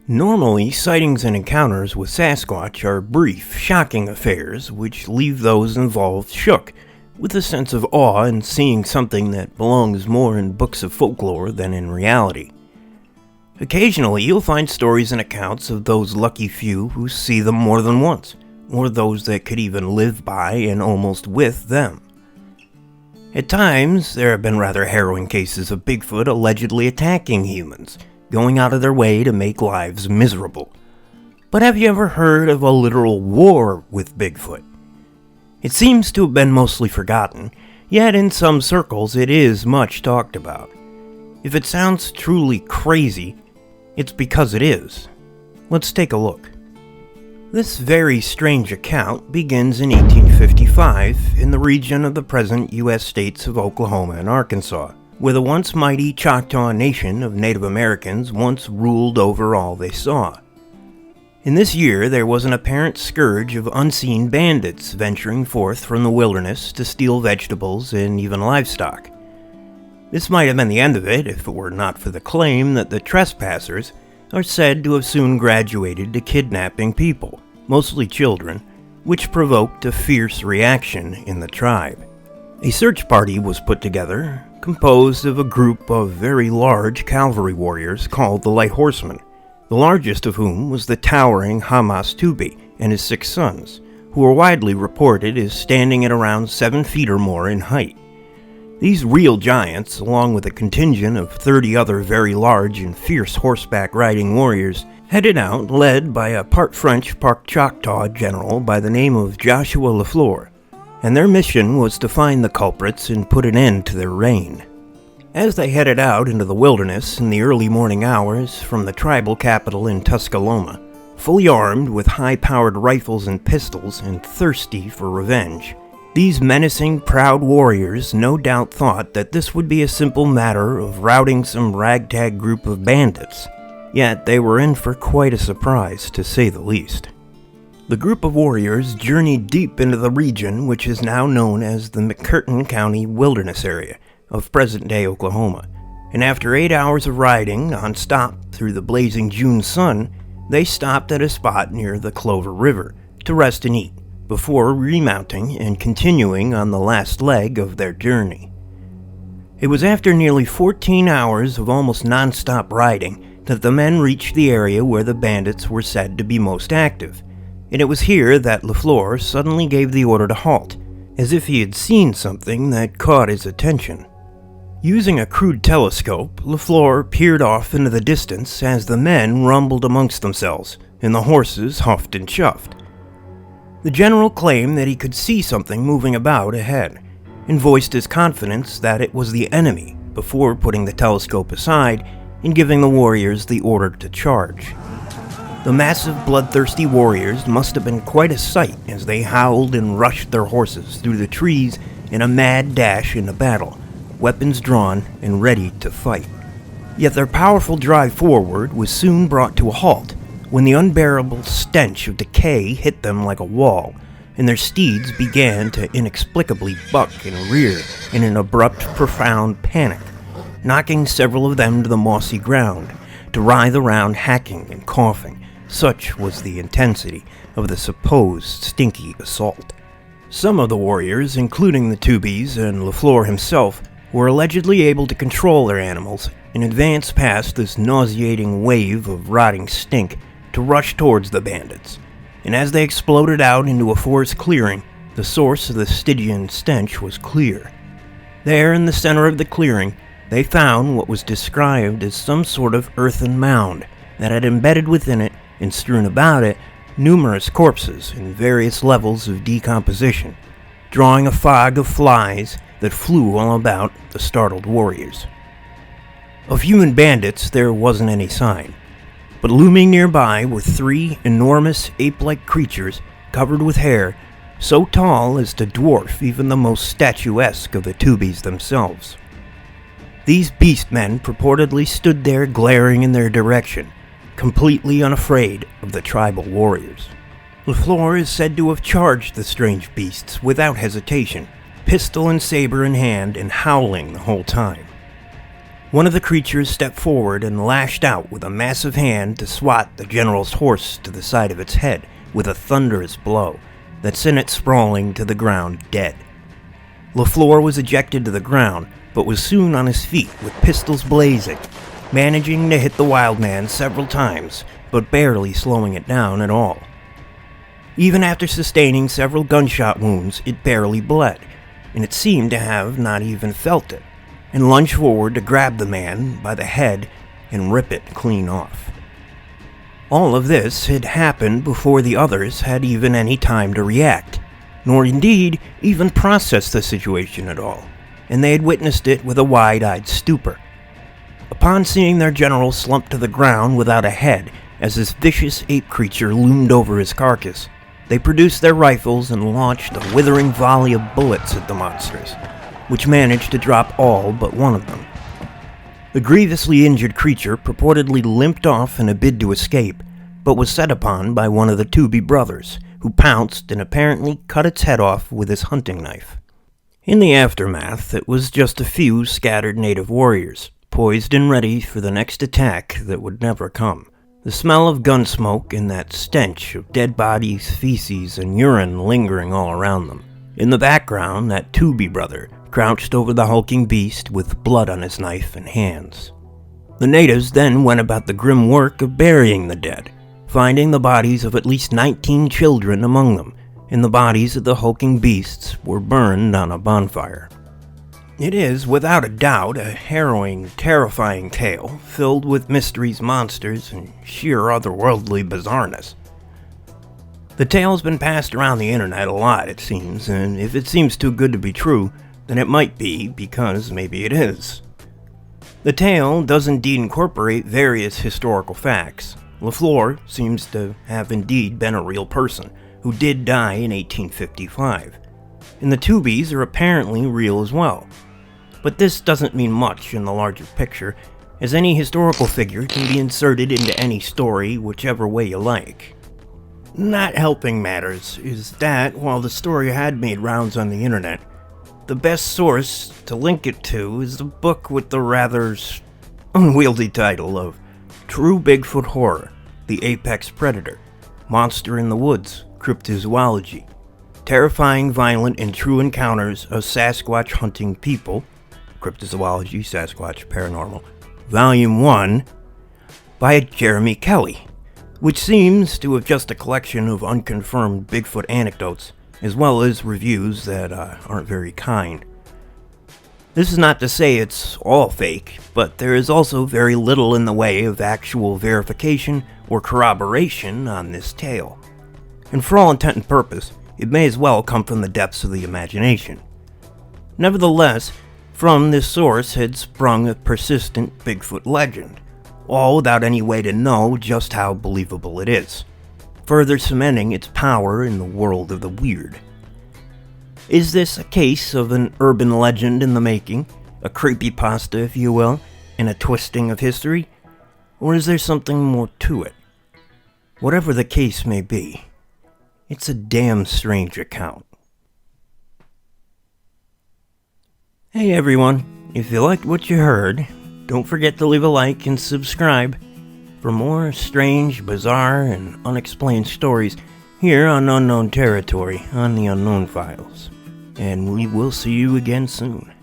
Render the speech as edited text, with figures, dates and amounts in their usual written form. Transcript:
Normally, sightings and encounters with Sasquatch are brief, shocking affairs which leave those involved shook, with a sense of awe in seeing something that belongs more in books of folklore than in reality. Occasionally, you'll find stories and accounts of those lucky few who see them more than once, or those that could even live by and almost with them. At times, there have been rather harrowing cases of Bigfoot allegedly attacking humans, going out of their way to make lives miserable. But have you ever heard of a literal war with Bigfoot? It seems to have been mostly forgotten, yet in some circles it is much talked about. If it sounds truly crazy, it's because it is. Let's take a look. This very strange account begins in 1855 in the region of the present U.S. states of Oklahoma and Arkansas, where the once mighty Choctaw Nation of Native Americans once ruled over all they saw. In this year, there was an apparent scourge of unseen bandits venturing forth from the wilderness to steal vegetables and even livestock. This might have been the end of it if it were not for the claim that the trespassers are said to have soon graduated to kidnapping people, mostly children, which provoked a fierce reaction in the tribe. A search party was put together, composed of a group of very large cavalry warriors called the Light Horsemen, the largest of whom was the towering Hamas Tubi and his 6 sons, who were widely reported as standing at around 7 feet or more in height. These real giants, along with a contingent of 30 other very large and fierce horseback riding warriors, headed out led by a part French, part Choctaw general by the name of Joshua Lafleur, and their mission was to find the culprits and put an end to their reign. As they headed out into the wilderness in the early morning hours from the tribal capital in Tusculoma, fully armed with high-powered rifles and pistols and thirsty for revenge, these menacing, proud warriors no doubt thought that this would be a simple matter of routing some ragtag group of bandits, yet they were in for quite a surprise, to say the least. The group of warriors journeyed deep into the region which is now known as the McCurtain County Wilderness Area of present-day Oklahoma, and after 8 hours of riding non-stop through the blazing June sun, they stopped at a spot near the Clover River to rest and eat, before remounting and continuing on the last leg of their journey. It was after nearly 14 hours of almost non-stop riding that the men reached the area where the bandits were said to be most active, and it was here that Lafleur suddenly gave the order to halt, as if he had seen something that caught his attention. Using a crude telescope, Lafleur peered off into the distance as the men rumbled amongst themselves, and the horses huffed and chuffed. The general claimed that he could see something moving about ahead, and voiced his confidence that it was the enemy before putting the telescope aside and giving the warriors the order to charge. The massive, bloodthirsty warriors must have been quite a sight as they howled and rushed their horses through the trees in a mad dash into battle, weapons drawn and ready to fight. Yet their powerful drive forward was soon brought to a halt when the unbearable stench of decay hit them like a wall, and their steeds began to inexplicably buck and rear in an abrupt, profound panic, knocking several of them to the mossy ground, to writhe around hacking and coughing. Such was the intensity of the supposed stinky assault. Some of the warriors, including the Tubies and Lafleur himself, were allegedly able to control their animals and advance past this nauseating wave of rotting stink to rush towards the bandits, and as they exploded out into a forest clearing, the source of the Stygian stench was clear. There in the center of the clearing, they found what was described as some sort of earthen mound that had embedded within it and strewn about it numerous corpses in various levels of decomposition, drawing a fog of flies that flew all about the startled warriors. Of human bandits there wasn't any sign, but looming nearby were 3 enormous ape-like creatures covered with hair so tall as to dwarf even the most statuesque of the Tubies themselves. These beast men purportedly stood there glaring in their direction, completely unafraid of the tribal warriors. Lafleur is said to have charged the strange beasts without hesitation, pistol and saber in hand and howling the whole time. One of the creatures stepped forward and lashed out with a massive hand to swat the general's horse to the side of its head with a thunderous blow that sent it sprawling to the ground dead. LaFleur was ejected to the ground, but was soon on his feet with pistols blazing, managing to hit the wild man several times, but barely slowing it down at all. Even after sustaining several gunshot wounds, it barely bled, and it seemed to have not even felt it, and lunged forward to grab the man by the head and rip it clean off. All of this had happened before the others had even any time to react, nor indeed even process the situation at all, and they had witnessed it with a wide-eyed stupor. Upon seeing their general slump to the ground without a head as this vicious ape creature loomed over his carcass, they produced their rifles and launched a withering volley of bullets at the monsters, which managed to drop all but one of them. The grievously injured creature purportedly limped off in a bid to escape, but was set upon by one of the Tooby brothers, who pounced and apparently cut its head off with his hunting knife. In the aftermath, it was just a few scattered native warriors, poised and ready for the next attack that would never come. The smell of gun smoke and that stench of dead bodies, feces, and urine lingering all around them. In the background, that Tooby brother crouched over the hulking beast with blood on his knife and hands. The natives then went about the grim work of burying the dead, finding the bodies of at least 19 children among them, and the bodies of the hulking beasts were burned on a bonfire. It is, without a doubt, a harrowing, terrifying tale, filled with mysteries, monsters, and sheer otherworldly bizarreness. The tale's been passed around the internet a lot, it seems, and if it seems too good to be true, then it might be, because maybe it is. The tale does indeed incorporate various historical facts. LaFleur seems to have indeed been a real person, who did die in 1855, and the Toobies are apparently real as well. But this doesn't mean much in the larger picture, as any historical figure can be inserted into any story whichever way you like. Not helping matters is that, while the story had made rounds on the internet, the best source to link it to is the book with the rather unwieldy title of True Bigfoot Horror, the Apex Predator, Monster in the Woods, Cryptozoology, Terrifying, Violent, and True Encounters of Sasquatch Hunting People, Cryptozoology, Sasquatch, Paranormal, Volume 1, by Jeremy Kelly, which seems to have just a collection of unconfirmed Bigfoot anecdotes, as well as reviews that aren't very kind. This is not to say it's all fake, but there is also very little in the way of actual verification or corroboration on this tale. And for all intent and purpose, it may as well come from the depths of the imagination. Nevertheless, from this source had sprung a persistent Bigfoot legend, all without any way to know just how believable it is, further cementing its power in the world of the weird. Is this a case of an urban legend in the making, a creepypasta if you will, and a twisting of history, or is there something more to it? Whatever the case may be, it's a damn strange account. Hey everyone, if you liked what you heard, don't forget to leave a like and subscribe for more strange, bizarre, and unexplained stories here on Unknown Territory on the Unknown Files. And we will see you again soon.